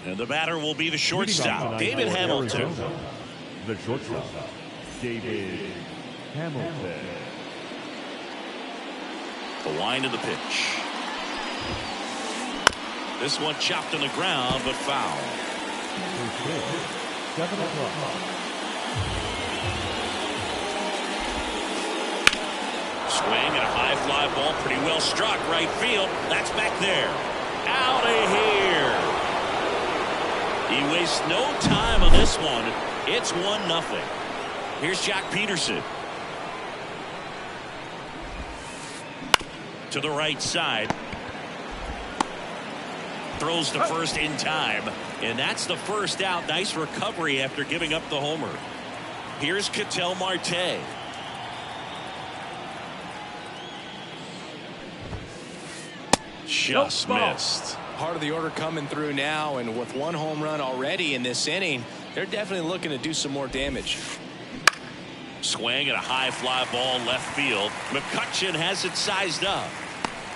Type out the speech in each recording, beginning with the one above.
And the batter will be the shortstop, David Hamilton. The shortstop, David Hamilton. The line of the pitch. This one chopped on the ground, but foul. 7 o'clock. Swing and a high fly ball, pretty well struck right field. That's back there. Out of here. He wastes no time on this one. It's 1-0. Here's Jack Peterson. To the right side. Throws to first in time. And that's the first out. Nice recovery after giving up the homer. Here's Ketel Marte. Just missed. Part of the order coming through now, and with 1 home run already in this inning, they're definitely looking to do some more damage. Swing and a high fly ball left field. McCutchen has it sized up.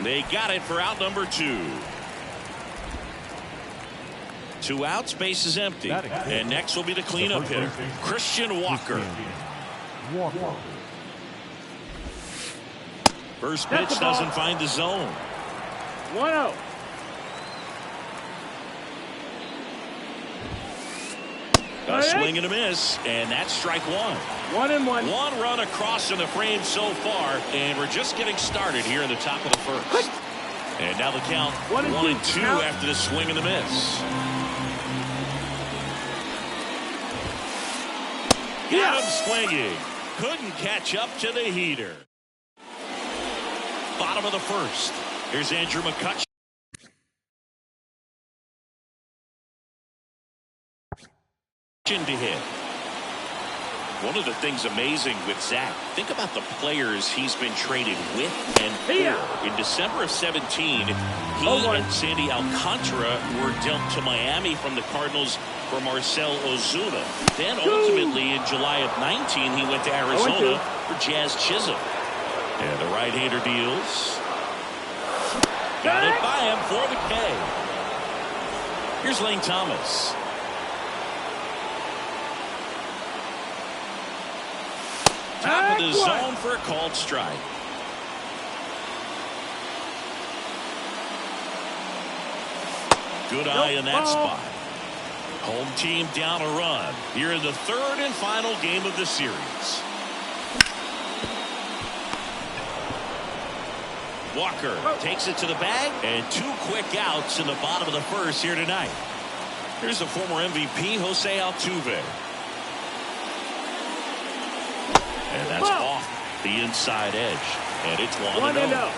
They got it for out number 2. 2 outs, base is empty. And next will be the cleanup hitter, Christian Walker. First pitch doesn't find the zone. 1-0. A swing and a miss, and that's strike 1. 1-1. 1 run across in the frame so far, and we're just getting started here in the top of the first. And now the count 1-2 after the swing and the miss. Got him swinging. Couldn't catch up to the heater. Bottom of the first. Here's Andrew McCutchen. To hit. One of the things amazing with Zach, think about the players he's been traded with and for. In December of 17, he and Sandy Alcantara were dealt to Miami from the Cardinals for Marcell Ozuna. Then ultimately in July of 19, he went to Arizona for Jazz Chisholm. And the right-hander deals. Got it by him for the K. Here's Lane Thomas. Top of the zone for a called strike. Good eye in that spot. Home team down a run here in the 3rd and final game of the series. Walker takes it to the bag, and 2 quick outs in the bottom of the first here tonight. Here's the former MVP, Jose Altuve. And that's off the inside edge. And it's 1-0.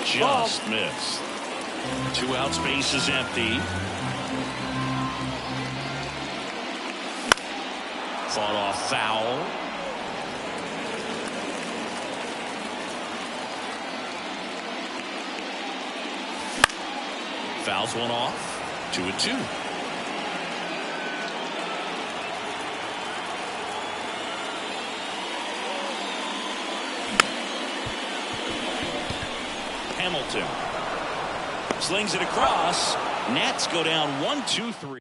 Just missed. 2 outs, base is empty. Fought off foul. Fouls one off. 2-2. Hamilton slings it across. Nats go down 1-2-3.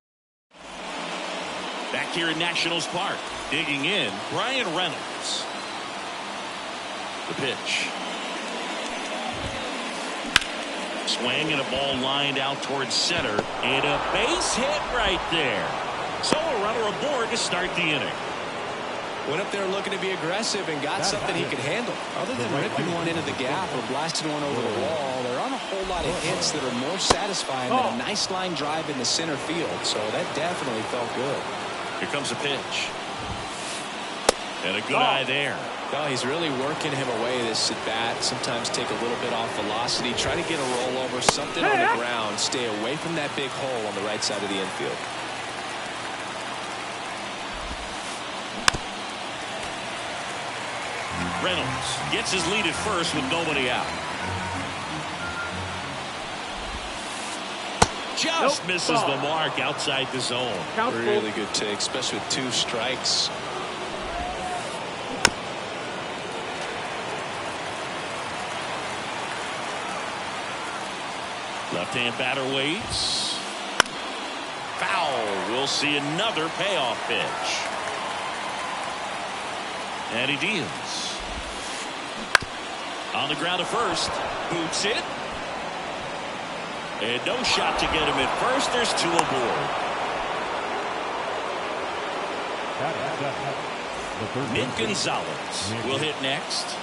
Back here in Nationals Park, digging in, Brian Reynolds. The pitch. Swing and a ball lined out towards center, and a base hit right there. So a runner aboard to start the inning. Went up there looking to be aggressive and got something he could handle. Other than ripping one into the gap or blasting one over the wall, there aren't a whole lot of hits that are more satisfying than a nice line drive in the center field. So that definitely felt good. Here comes a pitch. And a good eye there. Well, he's really working him away this at bat. Sometimes take a little bit off velocity. Try to get a rollover, something on the ground. Stay away from that big hole on the right side of the infield. Reynolds gets his lead at first with nobody out. Just misses the mark outside the zone. Really good take, especially with 2 strikes. Left-hand batter waits. Foul. We'll see another payoff pitch. And he deals. On the ground to first. Boots it. And no shot to get him at first. There's two aboard. Nick Gonzalez will hit next.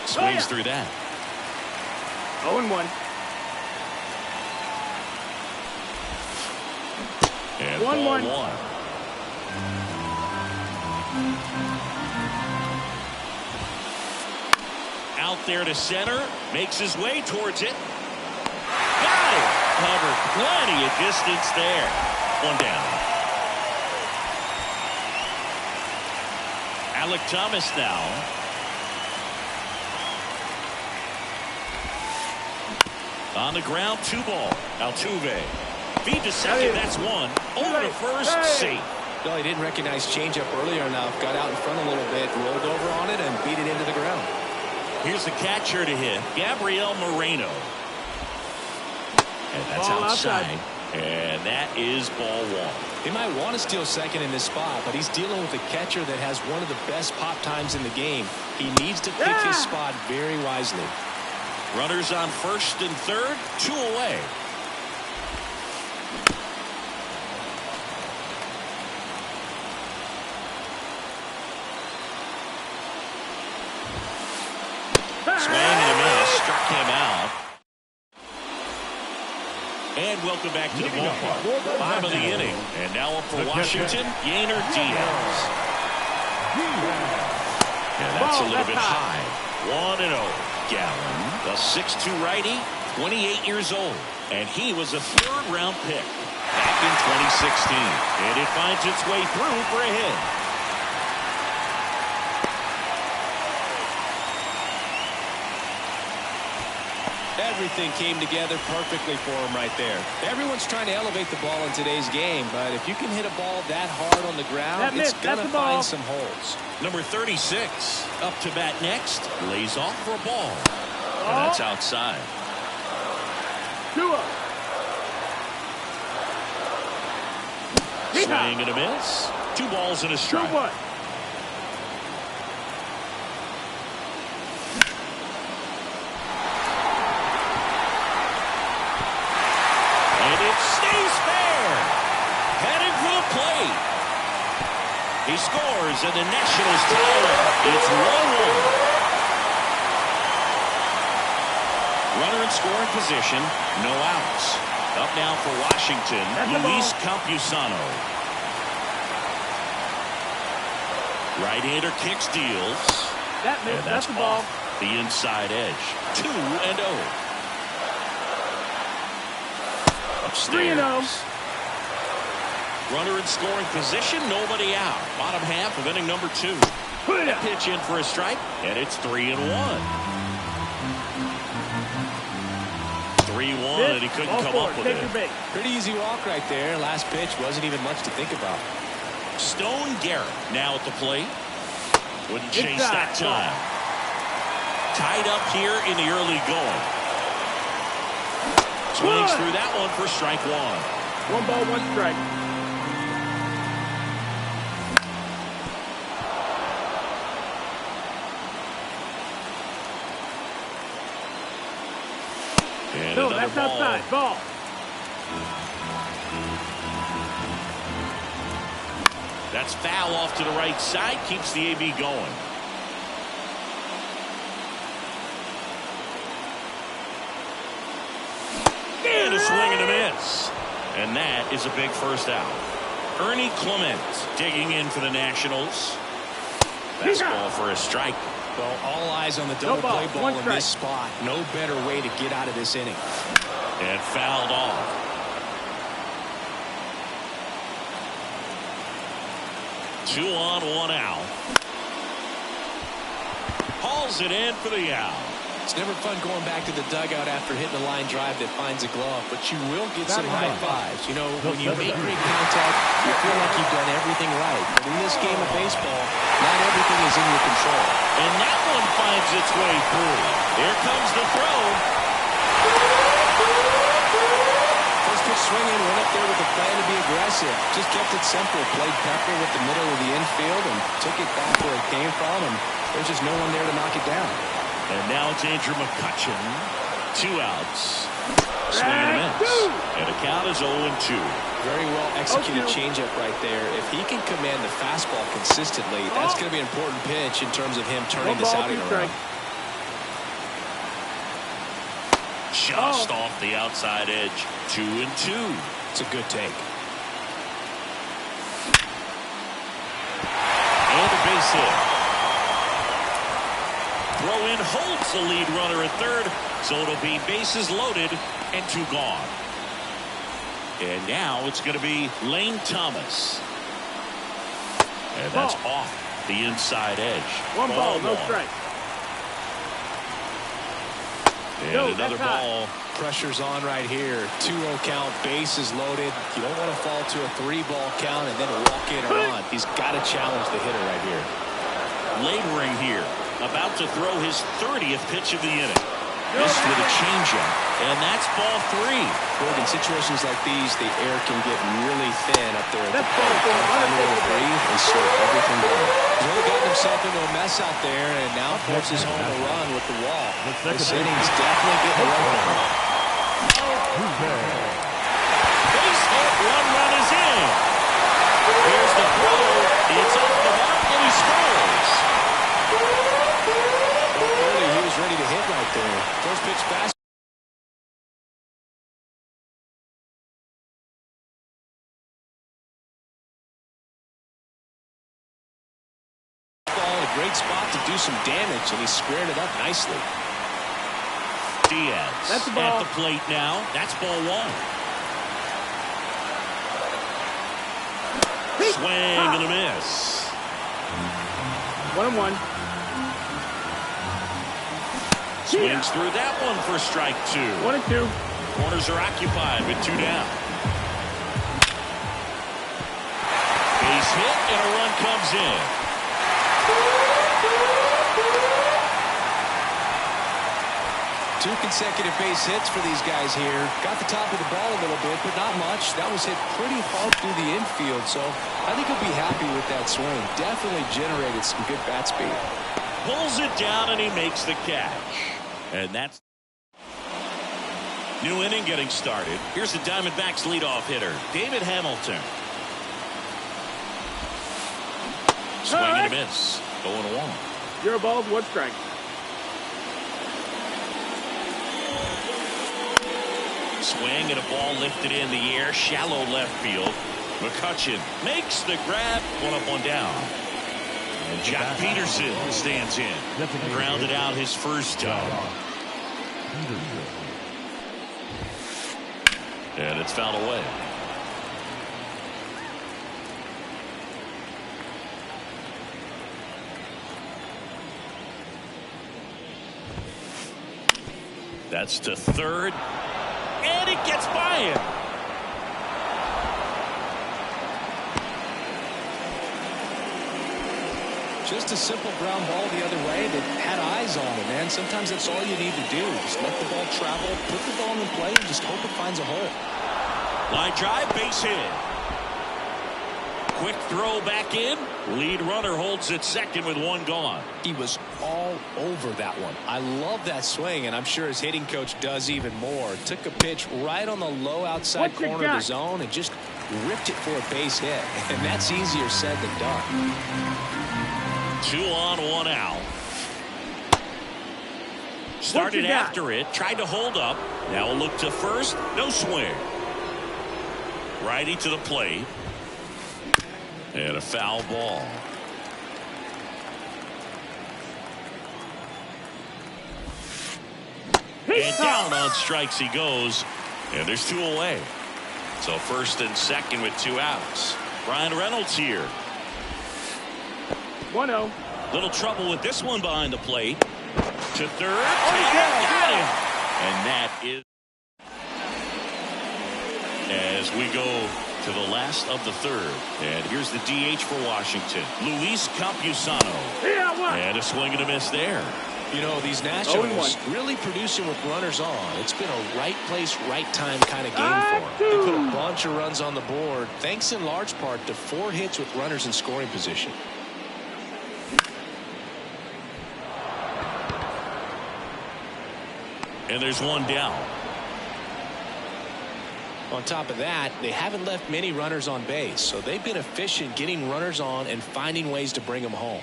Swings through that. 0-1. And 1-1. Out there to center. Makes his way towards it. Got it. Covered plenty of distance there. One down. Alec Thomas now. On the ground, 2 ball. Altuve. Feed to second, that's 1. Over to first, safe. No, he didn't recognize changeup earlier enough. Got out in front a little bit, rolled over on it, and beat it into the ground. Here's the catcher to hit, Gabriel Moreno. And that's outside. And that is ball 1. He might want to steal second in this spot, but he's dealing with a catcher that has one of the best pop times in the game. He needs to pick his spot very wisely. Runners on first and third, 2 away. Swing and a miss, struck him out. And welcome back to the ballpark. 5 of the inning. And now up for Washington, Yainer Diaz. And that's a little bit high. 1-0. Gallen, a 6'2 righty, 28 years old. And he was a 3rd-round pick back in 2016. And it finds its way through for a hit. Everything came together perfectly for him right there. Everyone's trying to elevate the ball in today's game, but if you can hit a ball that hard on the ground, it's going to find some holes. Number 36 up to bat next, lays off for a ball. And that's outside. 2-0. Swing and a miss. 2 balls and a strike. 2-1. He scores, and the Nationals tie it up. It's 1-1. Runner in scoring position, no outs. Up now for Washington, Luis Campusano. Right-hander kicks, deals. And that's the ball. Off the inside edge. 2-0. Upstairs. 3-0. Runner in scoring position, nobody out. Bottom half of inning number 2. A pitch in for a strike, and it's 3-1. 3-1, and he couldn't come up with it. Pretty easy walk right there. Last pitch wasn't even much to think about. Stone Garrett now at the plate. Wouldn't chase that time. Tied up here in the early going. Swings through that one for strike 1. 1 ball, 1 strike. And no, that's ball. outside. Ball. That's foul off to the right side. Keeps the AB going. And a swing and a miss. And that is a big first out. Ernie Clement digging in for the Nationals. Fastball for a strike. Well, all eyes on the double play ball in this spot. No better way to get out of this inning. And fouled off. Two on, 1 out. Hauls it in for the out. It's never fun going back to the dugout after hitting a line drive that finds a glove, but you will get some high fives. You know, when you make great contact, you feel like you've done everything right. But in this game of baseball, not everything is in your control. And that one finds its way through. Here comes the throw. First pitch swinging, went up there with a plan to be aggressive. Just kept it simple. Played pepper with the middle of the infield and took it back where it came from. And there's just no one there to knock it down. And now it's Andrew McCutchen. 2 outs. Swing and a miss. And the count is 0-2. Very well executed changeup right there. If he can command the fastball consistently, that's going to be an important pitch in terms of him turning this outing around. Just off the outside edge. 2-2. It's a good take. And a base hit. Throw in holds the lead runner at third, so it'll be bases loaded and 2 gone. And now it's going to be Lane Thomas. And that's off the inside edge. 1 ball, no strike. And another ball. Pressure's on right here. 2-0 count, bases loaded. You don't want to fall to a 3-ball count and then walk in or on. He's got to challenge the hitter right here. Laboring here. About to throw his 30th pitch of the inning. Missed with a changeup. And that's ball 3. Well, in situations like these, the air can get really thin up there at the plate. Time to breathe and slow everything down. He's really gotten himself into a mess out there and now forces home a run with the wall. This inning's definitely getting a run. Base hit, 1 run is in. Here's the throw. It's off the mark and he scores. Early, he was ready to hit right there. First pitch fast. Ball in a great spot to do some damage, and he squared it up nicely. Diaz That's the ball. at the plate now. That's ball 1. Swing and a miss. 1-1. Swings through that one for strike 2. 1-2. Corners are occupied with 2 down. Base hit and a run comes in. Two consecutive base hits for these guys here. Got the top of the ball a little bit, but not much. That was hit pretty hard through the infield, so I think he'll be happy with that swing. Definitely generated some good bat speed. Pulls it down and he makes the catch. And that's new inning getting started. Here's the Diamondbacks leadoff hitter, David Hamilton. Swing and a miss. 0-1. 0 balls, 1 strike. Swing and a ball lifted in the air, shallow left field. McCutchen makes the grab, 1 up, 1 down. And Jack Peterson stands in. Grounded out his first time. And it's fouled away. That's to third. And it gets by him. Just a simple ground ball the other way that had eyes on it, man. Sometimes that's all you need to do. Just let the ball travel, put the ball in play, and just hope it finds a hole. Line drive, base hit. Quick throw back in. Lead runner holds it second with 1 gone. He was all over that one. I love that swing, and I'm sure his hitting coach does even more. Took a pitch right on the low outside corner of the zone and just ripped it for a base hit. And that's easier said than done. 2 on, 1 out. Started after it, tried to hold up. Now a look to first, no swing. Righty to the plate. And a foul ball. And down on strikes he goes. And there's 2 away. So first and second with 2 outs. Ryan Reynolds here. 1-0. Little trouble with this one behind the plate. To third. Got him. And that is as we go to the last of the third. And here's the DH for Washington, Luis Campusano. And a swing and a miss there. You know, these Nationals really producing with runners on. It's been a right place, right time kind of game for them. They put a bunch of runs on the board, thanks in large part to 4 hits with runners in scoring position. And there's one down. On top of that, they haven't left many runners on base, so they've been efficient getting runners on and finding ways to bring them home.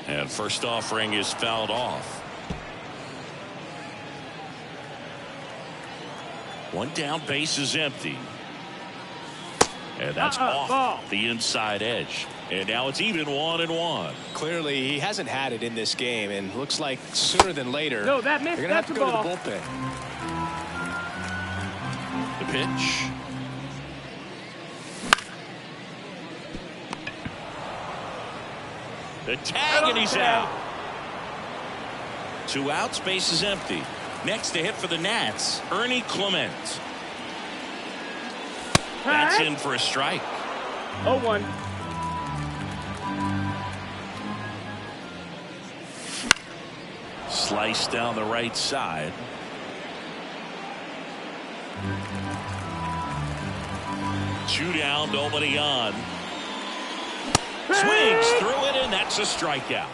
And first offering is fouled off. One down, base is empty. And that's off the inside edge. And now it's even 1-1. Clearly, he hasn't had it in this game, and looks like sooner than later No, they're that going to have to go to the bullpen. The pitch. The tag, and he's out. 2 outs, base is empty. Next to hit for the Nats, Ernie Clement. That's in for a strike. 0-1. Slice down the right side. Two down, nobody on. Swings through it, and that's a strikeout.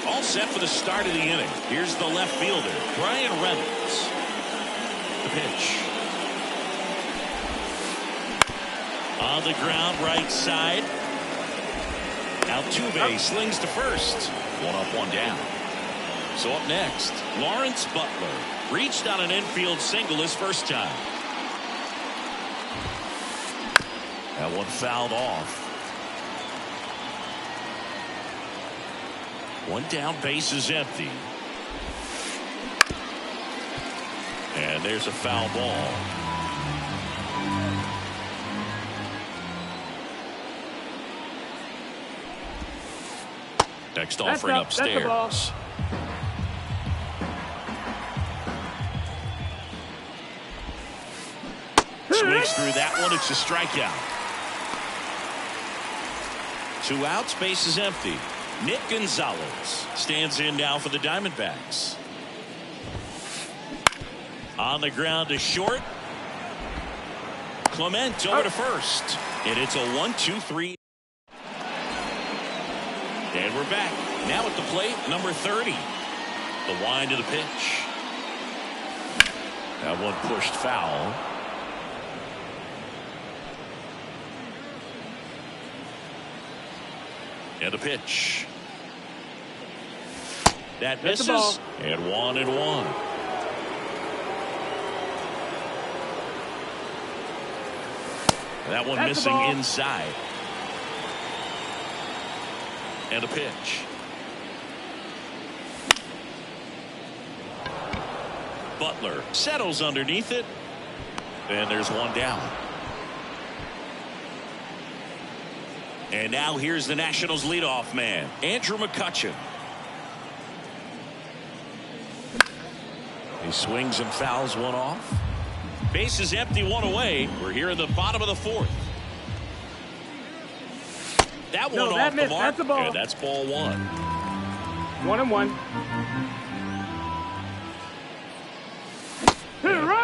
All set for the start of the inning. Here's the left fielder, Brian Reynolds. The pitch. On the ground, right side. Altuve slings to first. 1 up, 1 down. So up next, Lawrence Butler reached on an infield single his first time. That one fouled off. 1 down, base is empty. And there's a foul ball. Next offering upstairs. Swings through that one. It's a strikeout. 2 outs, base is empty. Nick Gonzalez stands in now for the Diamondbacks. On the ground to short. Clement over to first. And it's a 1-2-3. And we're back. Now at the plate, number 30. The wind of the pitch. That one pushed foul. And a pitch. That misses. And 1-1. That one missing inside. And a pitch. Butler settles underneath it. And there's 1 down. And now here's the Nationals leadoff man, Andrew McCutchen. He swings and fouls one off. Base is empty, 1 away. We're here in the bottom of the 4th. That one off the mark. That's a ball. And that's ball 1. 1-1.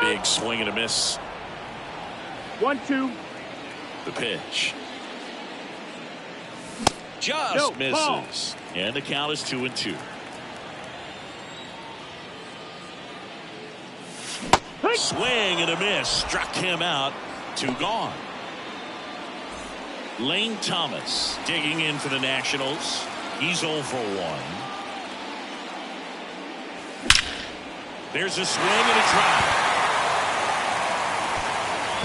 Big swing and a miss. 1-2. The pitch. Just misses. Ball. And the count is 2-2. Swing and a miss. Struck him out. 2 gone. Lane Thomas digging in for the Nationals. He's 0 for 1. There's a swing and a drive.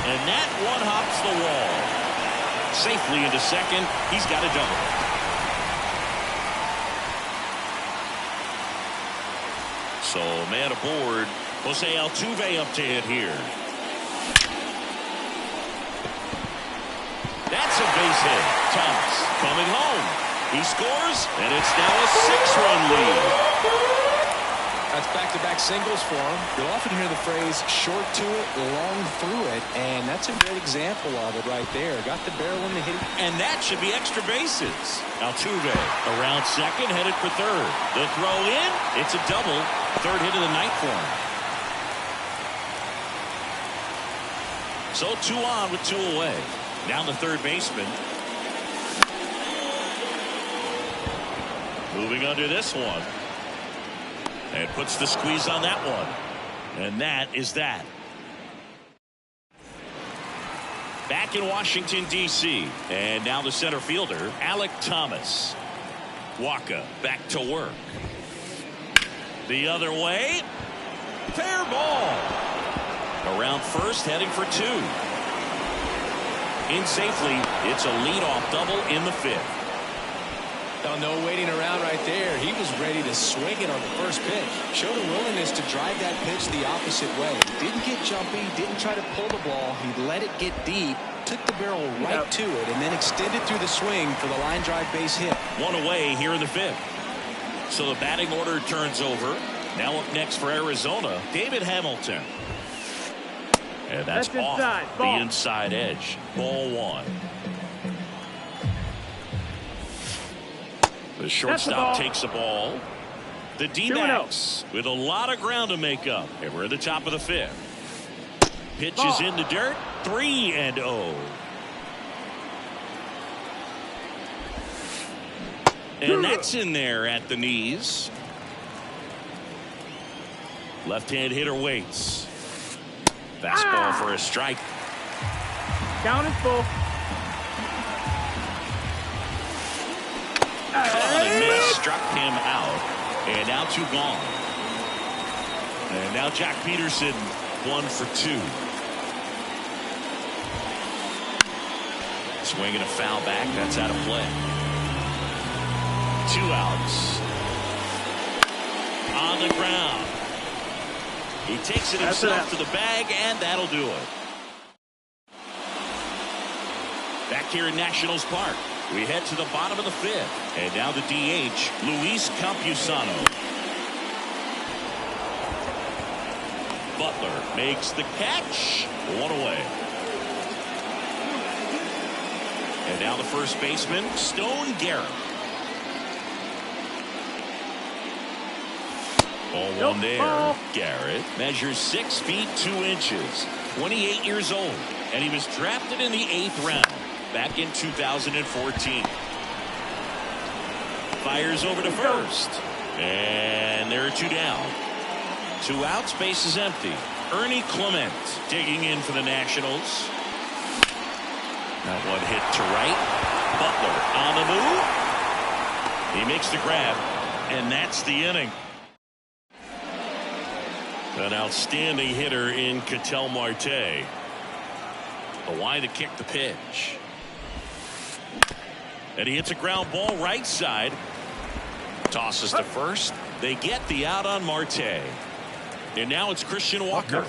And that one hops the wall. Safely into second. He's got a double. So man aboard. Jose Altuve up to hit here. That's a base hit. Thomas coming home. He scores, and it's now a 6-run lead. That's back-to-back singles for him. You'll often hear the phrase short to it, long through it, and that's a great example of it right there. Got the barrel in the hit. And that should be extra bases. Altuve around second, headed for third. The throw in, it's a double. Third hit of the night for him. So 2 on with 2 away. Now the third baseman. Moving under this one. And puts the squeeze on that one. And that is that. Back in Washington, D.C. And now the center fielder, Alek Thomas. Waka back to work. The other way. Fair ball. Around first, heading for 2. In safely, it's a leadoff double in the 5th. Oh, no waiting around right there. He was ready to swing it on the first pitch. Showed a willingness to drive that pitch the opposite way. Didn't get jumpy, didn't try to pull the ball. He let it get deep, took the barrel right to it, and then extended through the swing for the line drive base hit. 1 away here in the 5th. So the batting order turns over. Now up next for Arizona, David Hamilton. And that's off the inside edge. Ball 1. The shortstop takes the ball. The D-backs with a lot of ground to make up. And we're at the top of the 5th. Pitch is in the dirt. 3-0. And that's in there at the knees. Left-hand hitter waits. Fastball for a strike. Count is full. Caught and missed, struck him out, and now 2 gone. And now Jack Peterson 1 for 2. Swinging a foul back, that's out of play. 2 outs. On the ground. He takes it himself to the bag, and that'll do it. Back here in Nationals Park. We head to the bottom of the 5th. And now the DH, Luis Campusano. Butler makes the catch. 1 away. And now the first baseman, Stone Garrett. Ball 1 there. Garrett measures 6 feet 2 inches. 28 years old. And he was drafted in the 8th round. Back in 2014. Fires over to first. And there are 2 down. 2 outs, base is empty. Ernie Clement digging in for the Nationals. That one hit to right. Butler on the move. He makes the grab. And that's the inning. An outstanding hitter in Ketel Marte. Hawaii to kick the pitch. And he hits a ground ball right side. Tosses to first. They get the out on Marte. And now it's Christian Walker.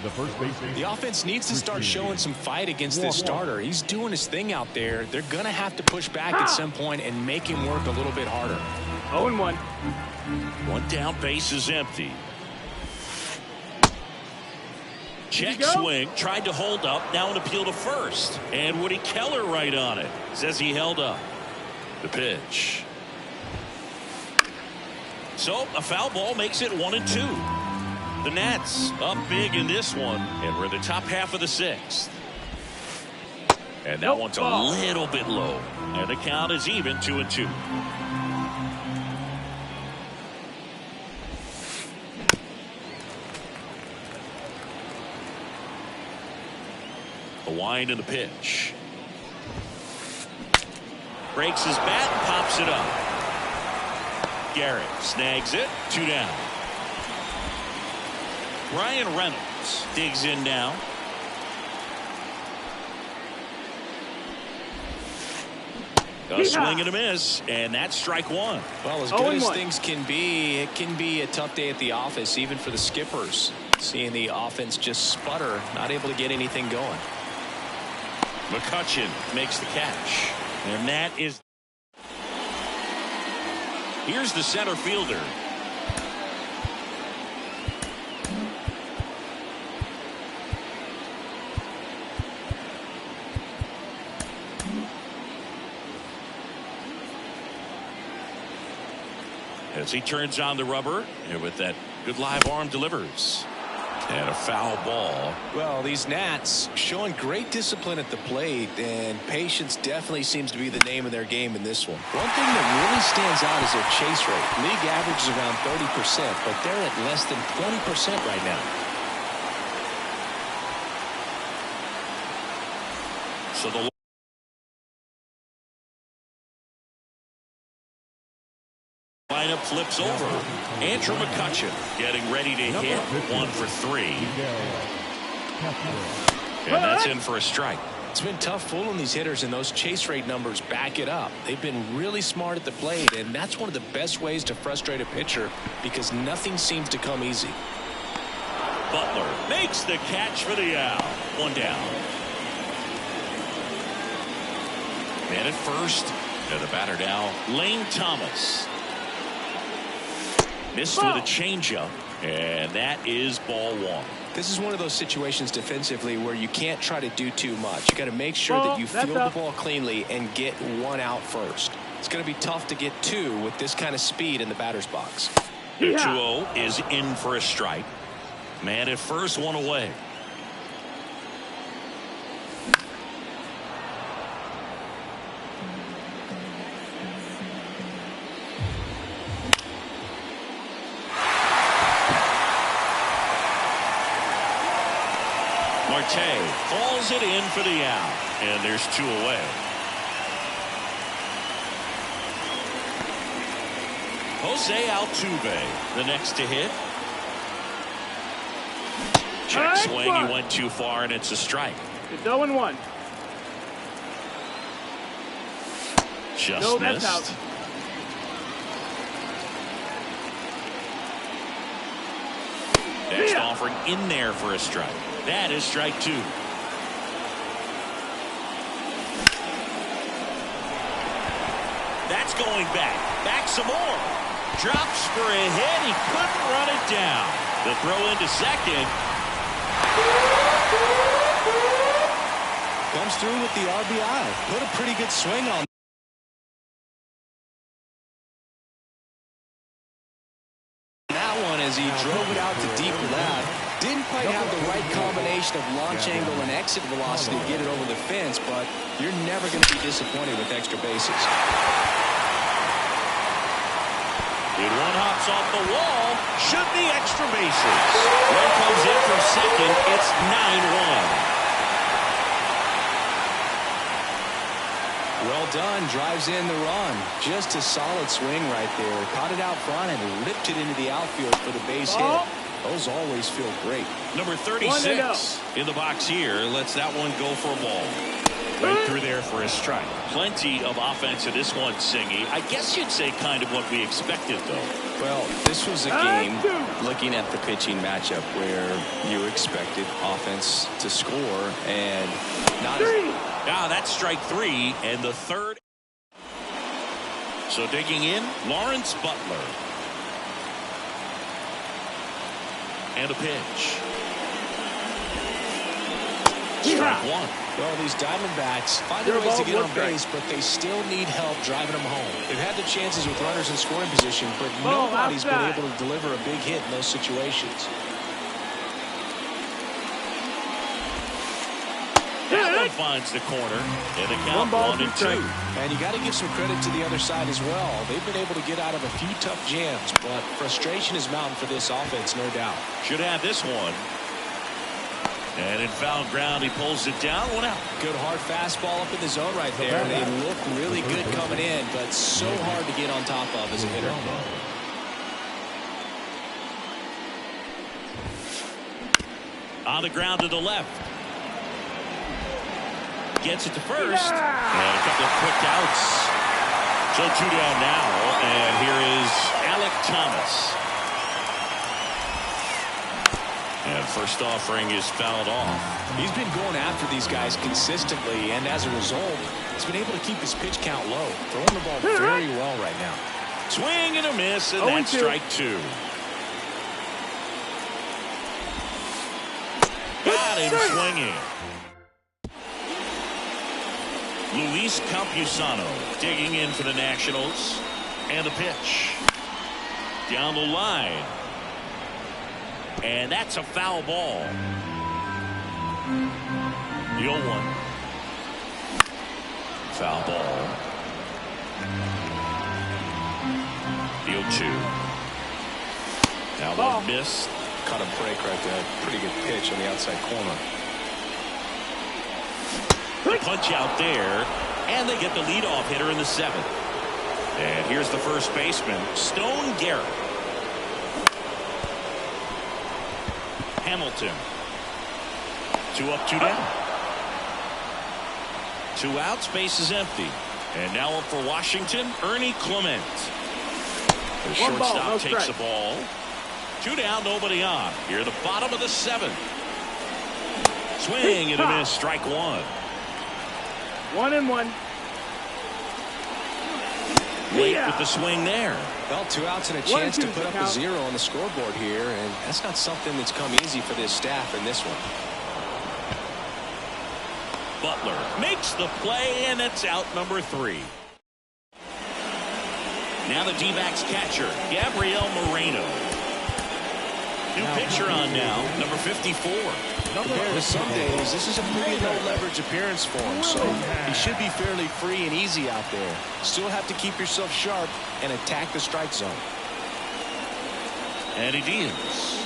The first baseman. The offense needs to start showing some fight against this starter. He's doing his thing out there. They're going to have to push back at some point and make him work a little bit harder. 0-1. 1 down, base is empty. Check swing, tried to hold up, now an appeal to first. And Woody Keller right on it. Says he held up. The pitch. So a foul ball makes it 1-2. The Nats up big in this one, and we're in the top half of the 6th. And that one's a little bit low. And the count is even 2-2. The wind and the pitch. Breaks his bat and pops it up. Garrett snags it. 2 down. Ryan Reynolds digs in now. A swing and a miss, and that's strike 1. Well, as good as things can be, it can be a tough day at the office, even for the skippers. Seeing the offense just sputter, not able to get anything going. McCutchen makes the catch, and that is Here's the center fielder. As he turns on the rubber, and with that good live arm delivers. And a foul ball. Well, these Nats showing great discipline at the plate, and patience definitely seems to be the name of their game in this one. One thing that really stands out is their chase rate. League average is around 30%, but they're at less than 20% right now. So the lineup flips over. Andrew McCutchen getting ready to hit. 1 for 3. And that's in for a strike. It's been tough fooling these hitters, and those chase rate numbers back it up. They've been really smart at the plate, and that's one of the best ways to frustrate a pitcher because nothing seems to come easy. Butler makes the catch for the out. 1 down. Man at first. And the batter now, Lane Thomas. Missed with a changeup, and that is ball 1. This is one of those situations defensively where you can't try to do too much. You got to make sure that you field the ball cleanly and get 1 out first. It's going to be tough to get 2 with this kind of speed in the batter's box. The 2-0 is in for a strike. Man at first, 1 away. Marte falls it in for the out, and there's 2 away. Jose Altuve, the next to hit. Check swing, he went too far, and it's a strike. It's 0-1. Just missed. Out. Next offering in there for a strike. That is strike 2. That's going back. Back some more. Drops for a hit. He couldn't run it down. The throw into second. Comes through with the RBI. Put a pretty good swing on that one as he drove it out to deep left. Didn't quite have the right combination of launch angle and exit velocity to get it over the fence, but you're never going to be disappointed with extra bases. And one hops off the wall. Should be extra bases. One comes in from second. It's 9-1. Well done. Drives in the run. Just a solid swing right there. Caught it out front and ripped it into the outfield for the base hit. Those always feel great. Number 36 in the box here. Lets that one go for a ball. Right through there for a strike. Plenty of offense in this one, Singy. I guess you'd say kind of what we expected, though. Well, this was a game, looking at the pitching matchup, where you expected offense to score and not. That's strike 3, and the third. So digging in, Lawrence Butler. And a pitch. Strike 1. Well, these Diamondbacks find their ways to get on base, but they still need help driving them home. They've had the chances with runners in scoring position, but nobody's been able to deliver a big hit in those situations. That one finds the corner, and the count 1-2. And you got to give some credit to the other side as well. They've been able to get out of a few tough jams, but frustration is mounting for this offense, no doubt. Should have this one. And in foul ground, he pulls it down. 1 out. Good hard fastball up in the zone right there. They look really good coming in, but so hard to get on top of as a hitter. On the ground to the left. Gets it to first. And a couple of quick outs. So 2 down now. And here is Alek Thomas. And first offering is fouled off. He's been going after these guys consistently, and as a result, he's been able to keep his pitch count low. Throwing the ball very well right now. Swing and a miss, and 0-2. that's strike two. Got him swinging. Luis Campusano digging in for the Nationals. And the pitch. Down the line. And that's a foul ball. The 0-1. Foul ball. The 0-2. Now one miss. Cut a break right there. Pretty good pitch on the outside corner. The punch out there, and they get the leadoff hitter in the 7th. And here's the first baseman, Stone Garrett. Hamilton. 2 up, 2 down. 2 outs, base is empty. And now up for Washington, Ernie Clement. The shortstop takes the ball. 2 down, nobody on. Here at the bottom of the 7th. Swing and a miss, strike 1. 1-1. Late with the swing there. Well, 2 outs and a chance to put up a 0 on the scoreboard here, and that's not something that's come easy for this staff in this one. Butler makes the play, and it's out number 3. Now the D-backs catcher, Gabriel Moreno. New pitcher on now, number 54. Compared to some days, this is a pretty low leverage appearance for him, so he should be fairly free and easy out there. Still have to keep yourself sharp and attack the strike zone. And he deals.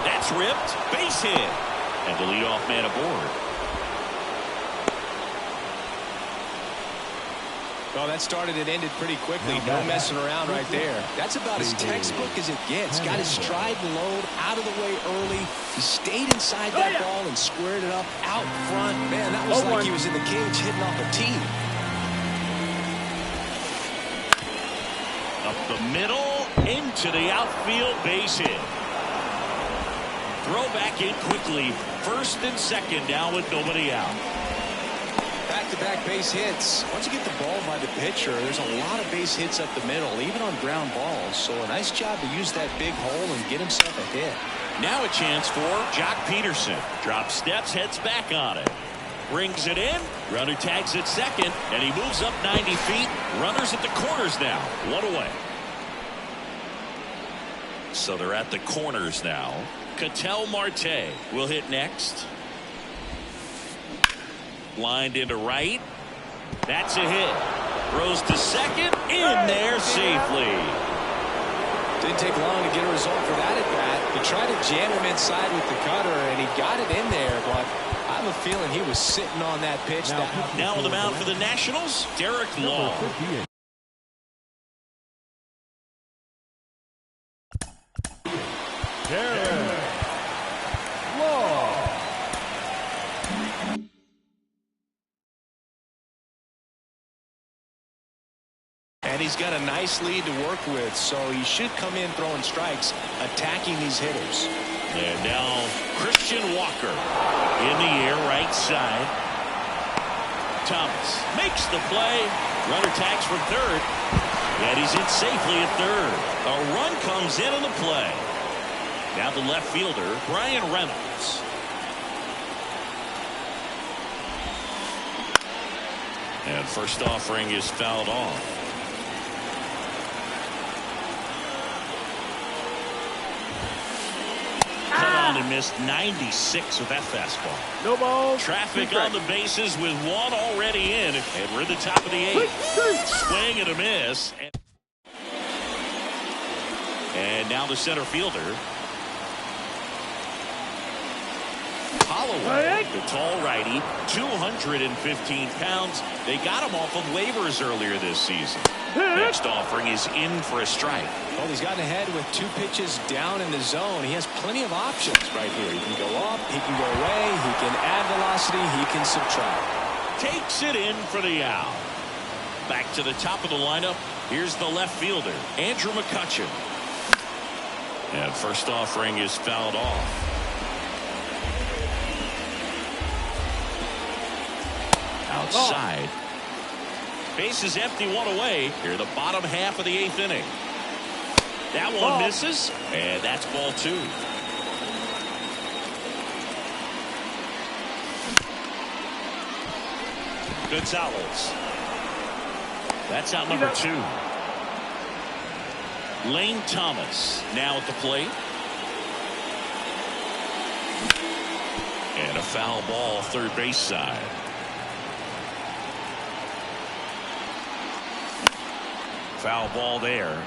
That's ripped. Base hit. And the leadoff man aboard. Well, that started and ended pretty quickly. No messing around right there. That's about as textbook as it gets. Got his stride and load out of the way early. He stayed inside that ball and squared it up out front. Man, that was like he was in the cage hitting off a tee. Up the middle, into the outfield, base hit. Throw back in quickly. First and second now with nobody out. Back-to-back base hits. Once you get the ball by the pitcher, there's a lot of base hits up the middle, even on ground balls. So a nice job to use that big hole and get himself a hit. Now a chance for Jock Peterson. Drop steps, heads back on it. Brings it in. Runner tags at second, and he moves up 90 feet. Runners at the corners now. 1 away. So they're at the corners now. Ketel Marte will hit next. Lined into right. That's a hit. Throws to second. In there safely. Didn't take long to get a result for that at bat. He tried to jam him inside with the cutter, and he got it in there, but I have a feeling he was sitting on that pitch. Now on the mound for the Nationals, Derek Long. And he's got a nice lead to work with, so he should come in throwing strikes, attacking these hitters. And now Christian Walker in the air, right side. Thomas makes the play. Runner tags from third. And he's in safely at third. A run comes in on the play. Now the left fielder, Brian Reynolds. And first offering is fouled off. And missed 96 with that fastball. No ball. Traffic on the bases with 1 already in, and we're at the top of the 8th. Swing and a miss. And now the center fielder, Holloway, the tall righty, 215 pounds. They got him off of waivers earlier this season. Next offering is in for a strike. Well, he's gotten ahead with 2 pitches down in the zone. He has plenty of options right here. He can go up, he can go away, he can add velocity, he can subtract. Takes it in for the out. Back to the top of the lineup. Here's the left fielder, Andrew McCutchen. And first offering is fouled off. Outside. Base is empty, one away. Here in the bottom half of the 8th inning. That one misses, and that's ball 2. Gonzalez. That's out number 2. Lane Thomas now at the plate. And a foul ball third base side. Foul ball there.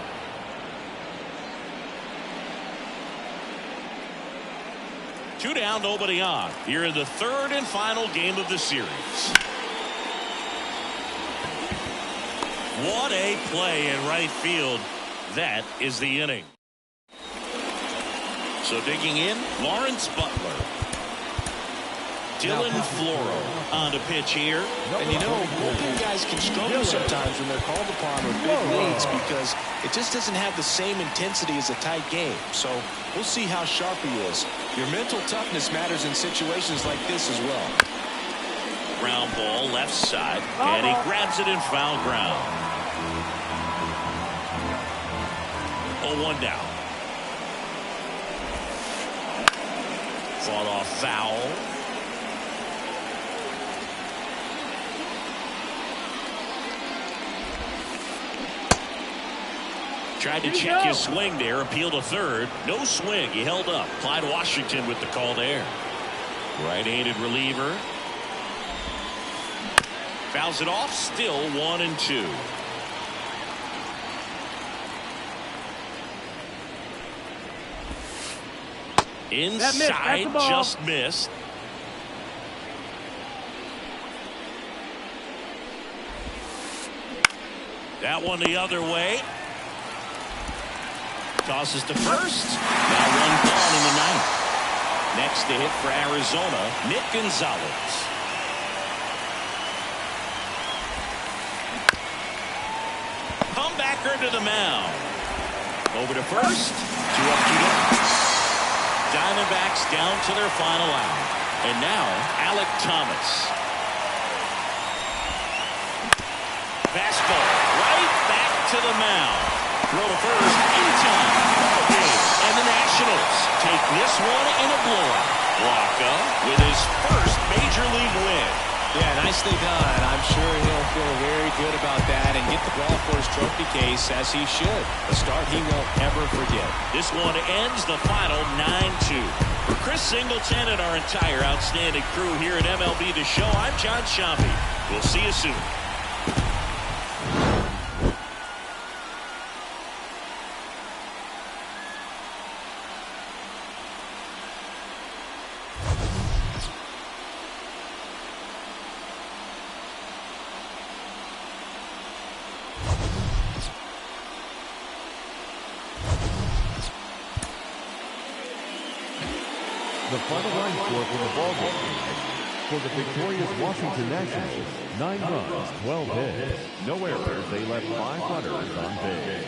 Two down, nobody on. Here in the third and final game of the series. What a play in right field. That is the inning. So digging in, Lawrence Butler. Dylan Floro on the pitch here. And you know, bullpen guys can struggle sometimes when they're called upon with big leads because it just doesn't have the same intensity as a tight game. So we'll see how sharp he is. Your mental toughness matters in situations like this as well. Ground ball left side, and he grabs it in foul ground. 0-1 down. Fought off foul. Tried to check his swing there, appeal to third. No swing. He held up. Clyde Washington with the call there. Right-handed reliever. Fouls it off. Still 1-2. Inside, just missed. That one the other way. Tosses to first. Now one gone in the ninth. Next to hit for Arizona, Nick Gonzalez. Comebacker to the mound. Over to first. 2 up, 2 down. Diamondbacks down to their final out. And now Alek Thomas. Fastball right back to the mound. Throw to first in time. And the Nationals take this one in a blowout. Waka with his first major league win. Yeah, nicely done. I'm sure he'll feel very good about that and get the ball for his trophy case as he should. A start he won't ever forget. This one ends the final 9-2. For Chris Singleton and our entire outstanding crew here at MLB The Show, I'm John Sciambi. We'll see you soon. The final line score for the ball game. For the victorious Washington Nationals, 9 runs, 12 hits, no errors. They left 5 runners on base.